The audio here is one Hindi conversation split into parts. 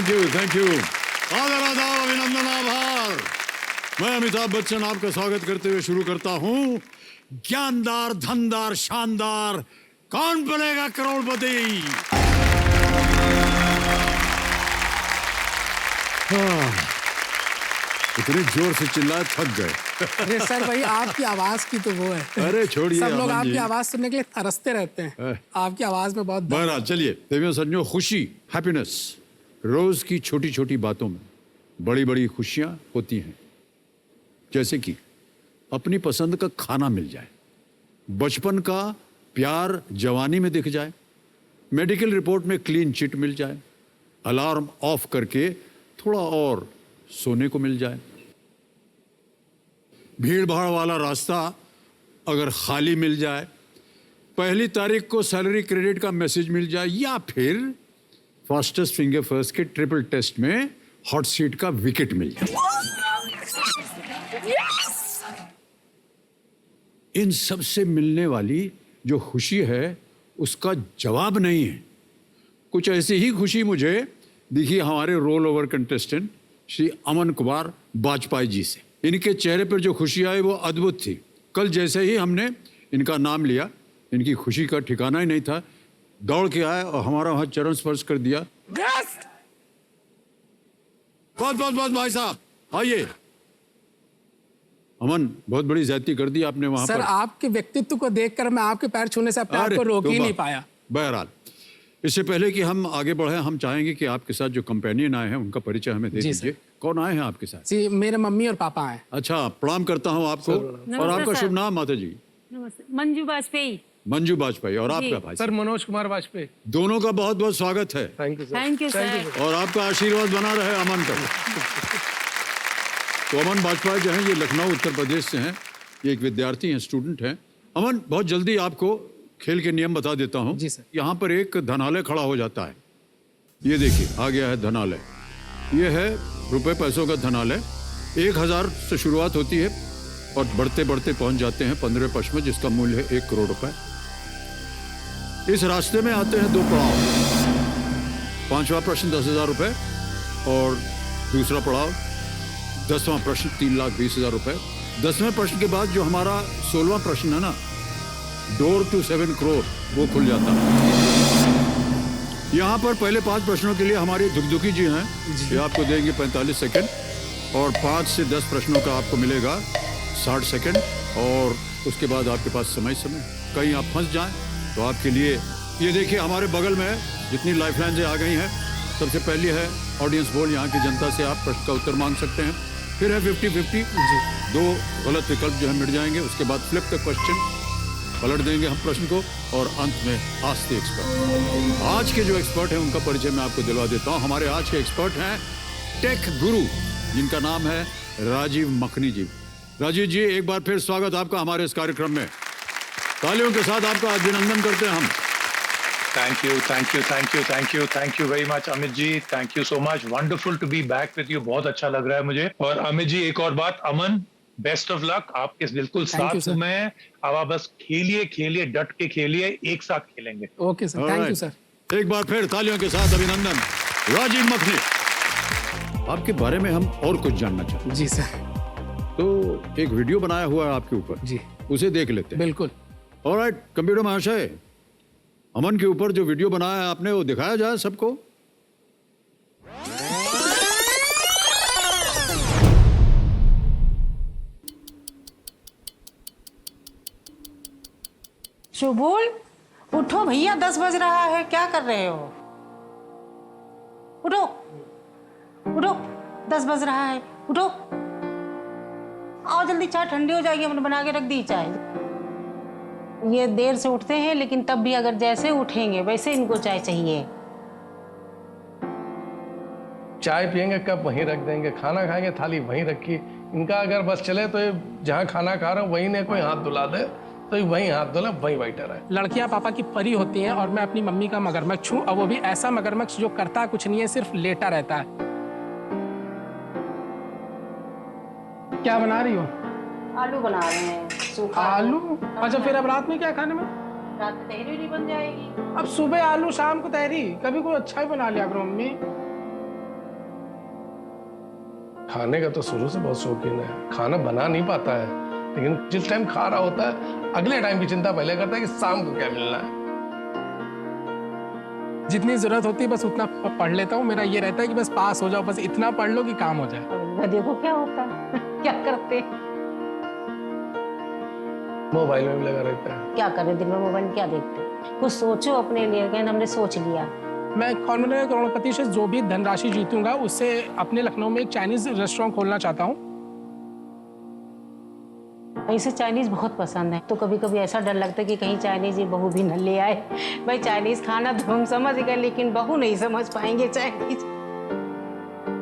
Thank you thank you. आदर आदाब, अभिनंदन, आभार। मैं अमिताभ बच्चन आपका स्वागत करते हुए शुरू करता हूं। ज्ञानदार, धनदार, शानदार, कौन बनेगा करोड़पति। इतने जोर से चिल्लाए थक गए। अरे सर भाई, आपकी आवाज की तो वो है। अरे छोड़िए, सब लोग आपकी आवाज सुनने के लिए तरसते रहते हैं। आपकी आवाज में बहुत बहरहाल चलिए, देवियों सज्जनों, खुशी, हैप्पीनेस, रोज की छोटी छोटी बातों में बड़ी बड़ी खुशियां होती हैं। जैसे कि अपनी पसंद का खाना मिल जाए, बचपन का प्यार जवानी में दिख जाए, मेडिकल रिपोर्ट में क्लीन चिट मिल जाए, अलार्म ऑफ करके थोड़ा और सोने को मिल जाए, भीड़ भाड़ वाला रास्ता अगर खाली मिल जाए, पहली तारीख को सैलरी क्रेडिट का मैसेज मिल जाए, या फिर फास्टेस्ट फिंगर फर्स्ट के ट्रिपल टेस्ट में हॉट सीट का विकेट मिल जाए। इन सब से मिलने वाली जो खुशी है उसका जवाब नहीं है। कुछ ऐसी ही खुशी मुझे दिखी हमारे roll over contestant Shri Aman Kumar Vajpayee ji से। इनके चेहरे पर जो खुशी आई वो अद्भुत थी। कल जैसे ही हमने इनका नाम लिया, इनकी खुशी का ठिकाना ही नहीं था, दौड़ के आए और हमारा वहां चरण स्पर्श कर दिया। बस बस बस भाई साहब आइए। अमन, बहुत बड़ी ज्यादती कर दी आपने वहां सर पर। आपके व्यक्तित्व को देखकर मैं आपके पैर छूने से अपने आप को रोक ही नहीं पाया। बहरहाल, इससे पहले कि हम आगे बढ़े, हम चाहेंगे कि आपके साथ जो कंपेनियन आए हैं उनका परिचय हमें दे दीजिए। कौन आए हैं आपके साथ? जी, मेरे मम्मी और पापा हैं। अच्छा, प्रणाम करता हूं आपको। और आपका शुभ नाम माता जी? नमस्ते, मंजू वाजपेयी। मंजू वाजपेयी। और आपका भाई? सर मनोज कुमार वाजपेयी। दोनों का बहुत बहुत स्वागत है। Thank you sir. Thank you sir. और आपका आशीर्वाद बना रहे अमन का। तो अमन वाजपेयी जो हैं, ये लखनऊ उत्तर प्रदेश से हैं। ये एक विद्यार्थी हैं, स्टूडेंट हैं। अमन, बहुत जल्दी आपको खेल के नियम बता देता हूं। जी सर। यहाँ पर एक धनालय खड़ा हो जाता है। ये देखिए, आ गया है धनालय। ये है रुपए पैसों का धनालय। 1000 से शुरुआत होती है और बढ़ते बढ़ते पहुंच जाते हैं 15 पक्ष में, जिसका मूल्य है 1 करोड़ रुपए। इस रास्ते में आते हैं 2 पड़ाव। 5वां प्रश्न 10,000 रुपए और दूसरा पड़ाव 10वां प्रश्न 3,20,000 रुपए। 10वें प्रश्न के बाद जो हमारा 16वां प्रश्न है ना, डोर टू 7 करोड़, वो खुल जाता है। यहाँ पर पहले 5 प्रश्नों के लिए हमारी दुखदुखी जी हैं, ये आपको देंगे 45 सेकंड, और 5 से 10 प्रश्नों का आपको मिलेगा 60 सेकंड। और उसके बाद आपके पास समय कहीं आप फंस जाएं तो आपके लिए ये देखिए, हमारे बगल में जितनी लाइफलाइन्स आ गई हैं, सबसे पहली है ऑडियंस बोल। यहाँ की जनता से आप प्रश्न का उत्तर मांग सकते हैं। फिर है 50-50, 2 गलत विकल्प जो है मिट जाएंगे। उसके बाद फ्लिप द क्वेश्चन, पलट देंगे हम प्रश्न को, और अंत में आस्क द एक्सपर्ट। आज के जो एक्सपर्ट हैं उनका परिचय मैं आपको दिलवा देता हूं। हमारे आज के एक्सपर्ट हैं टेक गुरु, जिनका नाम है राजीव मखनी जी। राजीव जी, एक बार फिर स्वागत आपका हमारे इस कार्यक्रम में। तालियों के साथ आपका अभिनंदन करते हैं हम। Thank you, thank you, thank you, thank you, thank you very much, Amit ji. Thank you so much. Wonderful to be back with you. बहुत अच्छा लग रहा है मुझे। और अमित जी, एक और बात, अमन, बेस्ट ऑफ लक, आपके बिल्कुल साथ हूं मैं। अब आप बस खेलिए खेलिए, डट के खेलिए, एक साथ खेलेंगे। Okay sir, thank you sir. एक बार फिर तालियों के साथ अभिनंदन राजीव मखनी। आपके बारे में हम और कुछ जानना चाहते हैं। जी सर। तो एक वीडियो बनाया हुआ है आपके ऊपर, जी, उसे देख लेते हैं। बिल्कुल। ऑलराइट, कंप्यूटर महाशय, अमन के ऊपर जो वीडियो बनाया है आपने, वो दिखाया जाए सबको। शुभोल, उठो भैया, 10 बज रहा है, क्या कर रहे हो? उठो उठो, 10 बज रहा है, उठो। आओ जल्दी, चाय ठंडी हो जाएगी, हमने बना के रख दी चाय। ये देर से उठते हैं, लेकिन तब भी अगर जैसे उठेंगे वैसे इनको चाय चाहिए। चाय पियेंगे कप वहीं रख देंगे, खाना खाएंगे थाली वहीं रखी। इनका अगर बस चले तो ये जहाँ खाना खा रहा हूँ वहीं ने कोई हाथ धुला दे तो ये वहीं हाथ धुला, वहीं बैठा रहे। लड़कियां पापा की परी होती हैं और मैं अपनी मम्मी का मगरमच्छ हूँ, और वो भी ऐसा मगरमच्छ जो करता कुछ नहीं है, सिर्फ लेटा रहता है। क्या बना रही हो? आलू बना रहे हैं, सूखा आलू। अच्छा, फिर अब रात में क्या खाने में? रात में तहरी नहीं बन जाएगी। अब सुबह आलू, शाम को तहरी, कभी कोई अच्छा ही बना लिया करो मम्मी। खाने का तो शुरू से बहुत शौकीन है, खाना बना नहीं पाता है, लेकिन जिस टाइम खा रहा होता है अगले टाइम की चिंता पहले करता है कि शाम को क्या मिलना है। जितनी जरूरत होती है बस उतना पढ़ लेता हूँ। मेरा ये रहता है कि बस पास हो जाओ, बस इतना पढ़ लो कि काम हो जाए। और देखो क्या होता है क्या करते, मोबाइल में भी लगा रहता है। क्या करे दिन में मोबाइल में क्या देखते, कुछ सोचो अपने लिए। कहना हमने सोच लिया। मैं कौन करोड़पति से जो भी धनराशि जीतूंगा उससे अपने लखनऊ में एक चाइनीज रेस्टोरेंट खोलना चाहता हूँ। ऐसे चाइनीज बहुत पसंद है, तो कभी कभी ऐसा डर लगता है कि कहीं चाइनीज ये बहू भी न ले आए। भाई चाइनीज खाना तो हम समझ गए, लेकिन बहू नहीं समझ पाएंगे चाइनीज।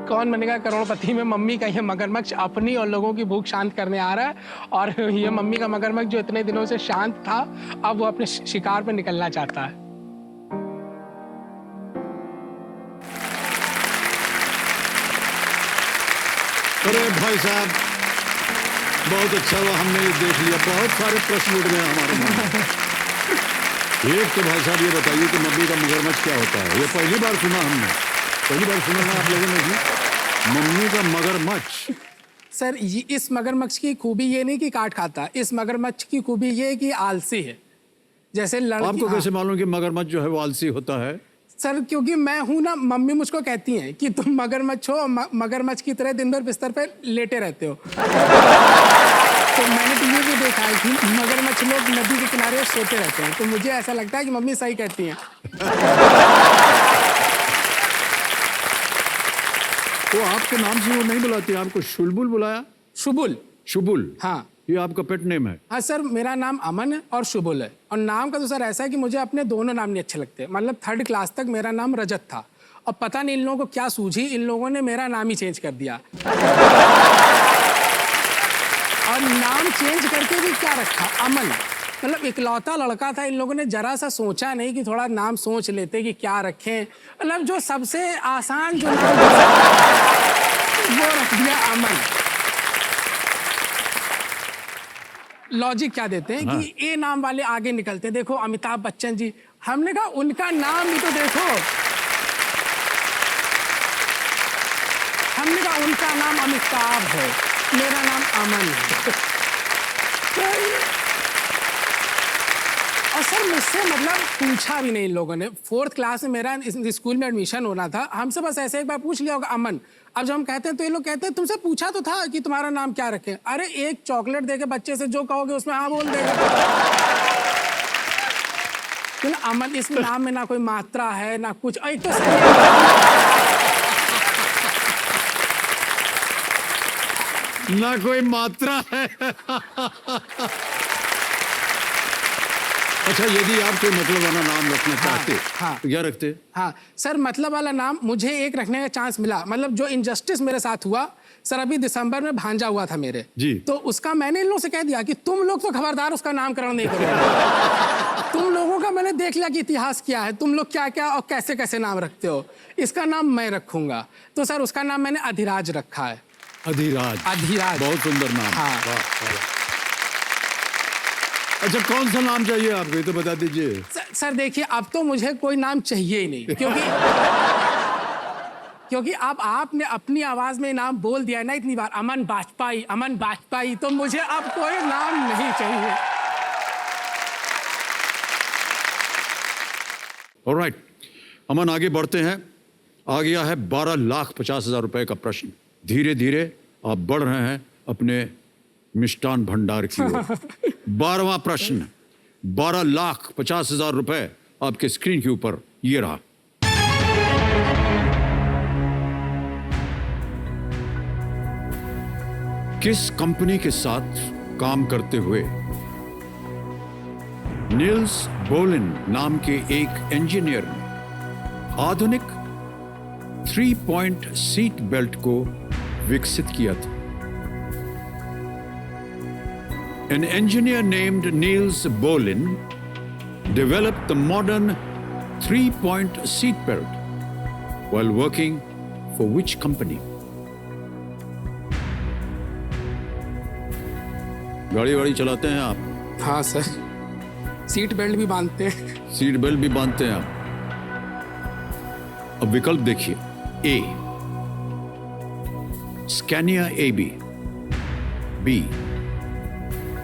कौन बनेगा करोड़पति में मम्मी का ये मगरमच्छ अपनी और लोगों की भूख शांत करने आ रहा है, और ये मम्मी का मगरमच्छ जो इतने दिनों से शांत था अब वो अपने शिकार पे निकलना चाहता है। अरे भाई साहब, बहुत अच्छा हुआ हमने ये देख लिया। बहुत सारे प्रश्न उठ गए हमारे मन में। एक तो भाई साहब ये बताइए कि मम्मी का मगरमच्छ क्या होता है? ये पहली बार सुना हमने, पहली बार सुना ना आप लोगों ने भी मम्मी का मगरमच्छ। सर इस मगरमच्छ की खूबी ये नहीं कि काट खाता है, इस मगरमच्छ की खूबी ये है कि आलसी है। जैसे लड़की, आपको कैसे मालूम कि मगरमच्छ जो है वो आलसी होता है? सर क्योंकि मैं हूं ना, मम्मी मुझको कहती हैं कि तुम मगरमच्छ हो और मगरमच्छ की तरह दिन भर बिस्तर पे लेटे रहते हो। तो मैंने टीवी पे देखा है कि मगरमच्छ लोग नदी के किनारे सोते रहते हैं, तो मुझे ऐसा लगता है कि मम्मी सही कहती हैं। तो आपके नाम से वो नहीं बुलाती, आपको शुलबुल बुलाया? शुबुल? शुबुल, हाँ। ये आपका पेट नेम है? हाँ सर, मेरा नाम अमन है और शुबुल है। और नाम का तो सर ऐसा है कि मुझे अपने दोनों नाम नहीं अच्छे लगते। मतलब 3rd क्लास तक मेरा नाम रजत था, और पता नहीं इन लोगों को क्या सूझी, इन लोगों ने मेरा नाम ही चेंज कर दिया। और नाम चेंज करके भी क्या रखा, अमन। मतलब इकलौता लड़का था, इन लोगों ने जरा सा सोचा नहीं कि थोड़ा नाम सोच लेते कि क्या रखें। मतलब जो सबसे आसान जो नाम वो रख दिया अमन। लॉजिक क्या देते हैं कि ए नाम वाले आगे निकलते हैं। देखो अमिताभ बच्चन जी, हमने कहा उनका नाम भी तो देखो। हमने कहा उनका नाम अमिताभ है, मेरा नाम अमन है। और सर मुझसे मतलब पूछा भी नहीं इन लोगों ने। 4th क्लास में मेरा इस स्कूल में एडमिशन होना था, हमसे बस ऐसे एक बार पूछ लिया होगा अमन। अब जब हम कहते हैं तो ये लोग कहते हैं तुमसे पूछा तो था कि तुम्हारा नाम क्या रखें। अरे एक चॉकलेट देके बच्चे से जो कहोगे उसमें हाँ बोल देगा। तो अमन, इसमें नाम में ना कोई मात्रा है ना कुछ। एक तो ना कोई मात्रा है। अच्छा, यदि आप कोई मतलब वाला नाम रखना चाहते तो क्या रखते? हाँ सर, मतलब वाला नाम मुझे एक रखने का चांस मिला। मतलब जो इनजस्टिस मेरे साथ हुआ सर, अभी दिसंबर में भांजा हुआ था मेरे जी, तो उसका मैंने इन लोगों से कह दिया कि तुम लोग तो खबरदार उसका नामकरण नहीं करोगे। तुम लोगों का मैंने देख लिया कि इतिहास क्या है, तुम लोग क्या क्या और कैसे कैसे नाम रखते हो, इसका नाम मैं रखूंगा। तो सर उसका नाम मैंने अधिराज रखा है। अधिराज? अधिराज, बहुत सुंदर नाम। हाँ। वाह। अच्छा, कौन सा नाम चाहिए आपको, ये तो बता दीजिए। सर देखिए, अब तो मुझे कोई नाम चाहिए ही नहीं, क्योंकि अब आपने अपनी आवाज में नाम बोल दिया ना इतनी बार, अमन वाजपेयी, अमन वाजपेयी, तो मुझे अब कोई नाम नहीं चाहिए। ऑलराइट, अमन आगे बढ़ते हैं। आ गया है 12,50,000 रुपए का प्रश्न। धीरे धीरे आप बढ़ रहे हैं अपने मिष्टान भंडार की ओर। 12वां प्रश्न, 12,50,000 रुपए आपके स्क्रीन के ऊपर ये रहा। किस कंपनी के साथ काम करते हुए नील्स बोलिन नाम के एक इंजीनियर ने आधुनिक 3-point सीट बेल्ट को विकसित किया था? An engineer named Niels Bohlin developed the modern 3-point seat belt while working for which company? गाड़ी वाड़ी चलाते हैं आप? हाँ सर, सीट बेल्ट भी बांधते हैं। सीट बेल्ट भी बांधते हैं आप। अब विकल्प देखिए। ए स्कैनिया एबी, बी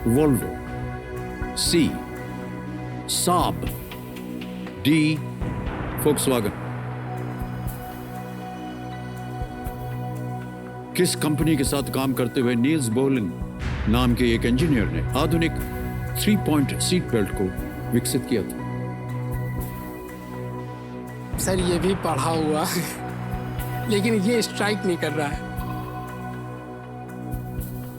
वोल्वो, सी साब, डी फोक्सवैगन। किस कंपनी के साथ काम करते हुए नील्स बोलिन नाम के एक इंजीनियर ने आधुनिक 3-point सीट बेल्ट को विकसित किया था? सर ये भी पढ़ा हुआ है, लेकिन ये स्ट्राइक नहीं कर रहा है।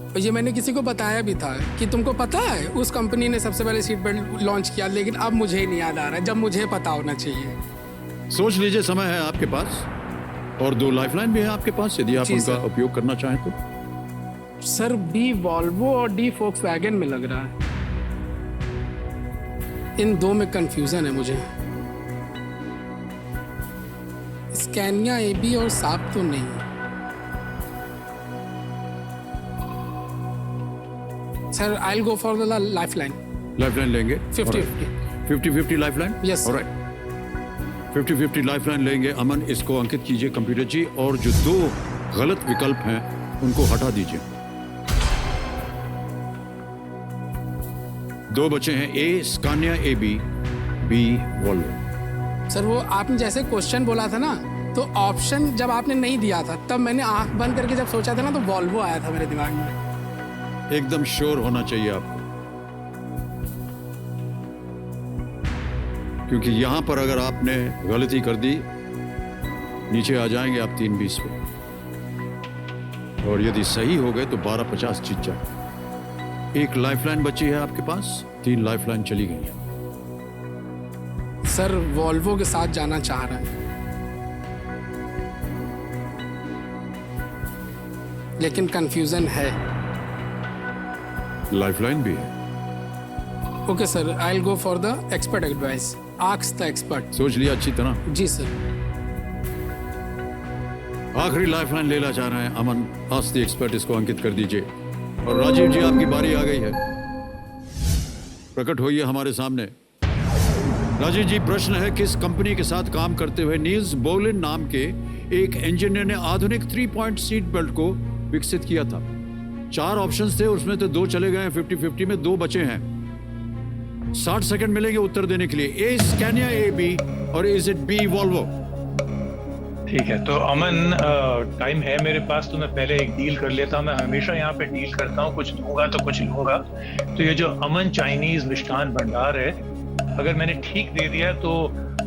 और ये मैंने किसी को बताया भी था कि तुमको पता है उस कंपनी ने सबसे पहले सीट बेल्ट लॉन्च किया, लेकिन अब मुझे नहीं याद आ रहा है, जब मुझे पता होना चाहिए। सोच लीजिए, समय है आपके पास, और 2 लाइफलाइन भी है आपके पास यदि आप जी उनका सर। उपयोग करना चाहें तो। सर बी वॉल्वो और डी फोक्सवैगन में लग रहा है। इन दो में कंफ्यूजन है मुझे। स्कैनिया एबी और साब तो नहीं। Sir I will go for the lifeline. Lifeline लेंगे 50-50। 50-50 lifeline. Yes, sir. Alright, 50-50 lifeline लेंगे। अमन, इसको अंकित कीजिए कंप्यूटर जी, और जो 2 गलत विकल्प हैं उनको हटा दीजिए। 2 बचे हैं, A Scania AB, B Volvo. Sir वो आपने जैसे क्वेश्चन बोला था ना, तो ऑप्शन जब आपने नहीं दिया था तब मैंने आंख बंद करके जब सोचा था ना, तो वॉल्वो आया था मेरे दिमाग में। एकदम श्योर होना चाहिए आपको, क्योंकि यहां पर अगर आपने गलती कर दी, नीचे आ जाएंगे आप 3-20 पे, और यदि सही हो गए तो 12-50 जीत जाए। 1 लाइफलाइन बची है आपके पास, 3 लाइफलाइन चली गई है। सर वॉल्वो के साथ जाना चाह रहा है, लेकिन कंफ्यूजन है। लाइफलाइन भी है। Okay sir, I will go for the expert advice. Ask the expert. सोच लिया अच्छी तरह। जी सर। आखिरी लाइफलाइन लेना चाह रहे हैं अमन, आस्क द एक्सपर्ट, इसको अंकित कर दीजिए। और राजीव जी, आपकी बारी आ गई है, प्रकट होइए हमारे सामने। राजीव जी, प्रश्न है, किस कंपनी के साथ काम करते हुए नील्स बोलिन नाम के एक इंजीनियर ने आधुनिक 3-point सीट बेल्ट को विकसित किया था? 4 ऑप्शंस थे, उसमें तो 2 चले गए हैं, 50-50 में 2 बचे हैं। 60 सेकंड मिलेंगे उत्तर देने के लिए। ए स्कैनिया एबी और इज इट बी वोल्वो? ठीक है, तो अमन टाइम है मेरे पास, तो मैं पहले एक डील कर लेता हूँ। मैं हमेशा यहाँ पे डील करता हूँ, कुछ दूंगा तो कुछ लूंगा। तो ये जो अमन चाइनीज मिष्ठान भंडार है, अगर मैंने ठीक दे दिया तो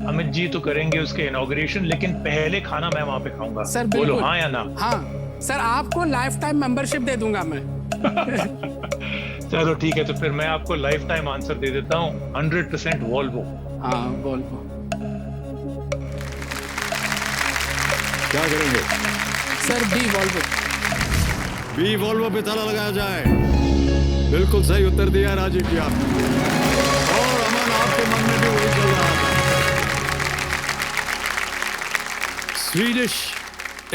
अमित जी तो करेंगे उसके इनॉग्रेशन, लेकिन पहले खाना मैं वहां पे खाऊंगा। सर बोलो बिल्कुल। हाँ या ना? हाँ सर, आपको लाइफ टाइम मेंबरशिप दे दूंगा मैं। चलो ठीक है, तो फिर मैं आपको लाइफ टाइम आंसर दे देता हूँ, 100% वॉल्वो। हाँ वॉल्वो। क्या करेंगे? Sir B Volvo. B Volvo पे ताला लगाया जाए। बिल्कुल सही उत्तर दिया राजीव जी आपने, और अमन आपके मन में भी वही चल रहा था। स्वीडिश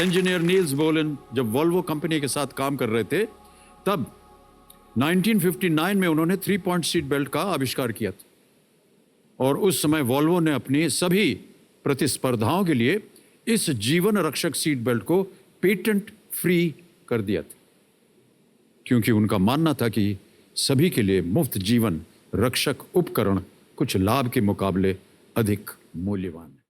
इंजीनियर नील्स बोलिन जब वोल्वो कंपनी के साथ काम कर रहे थे, तब 1959 में उन्होंने 3-point सीट बेल्ट का आविष्कार किया था, और उस समय वोल्वो ने अपनी सभी प्रतिस्पर्धाओं के लिए इस जीवन रक्षक सीट बेल्ट को पेटेंट फ्री कर दिया था, क्योंकि उनका मानना था कि सभी के लिए मुफ्त जीवन रक्षक उपकरण कुछ लाभ के मुकाबले अधिक मूल्यवान है।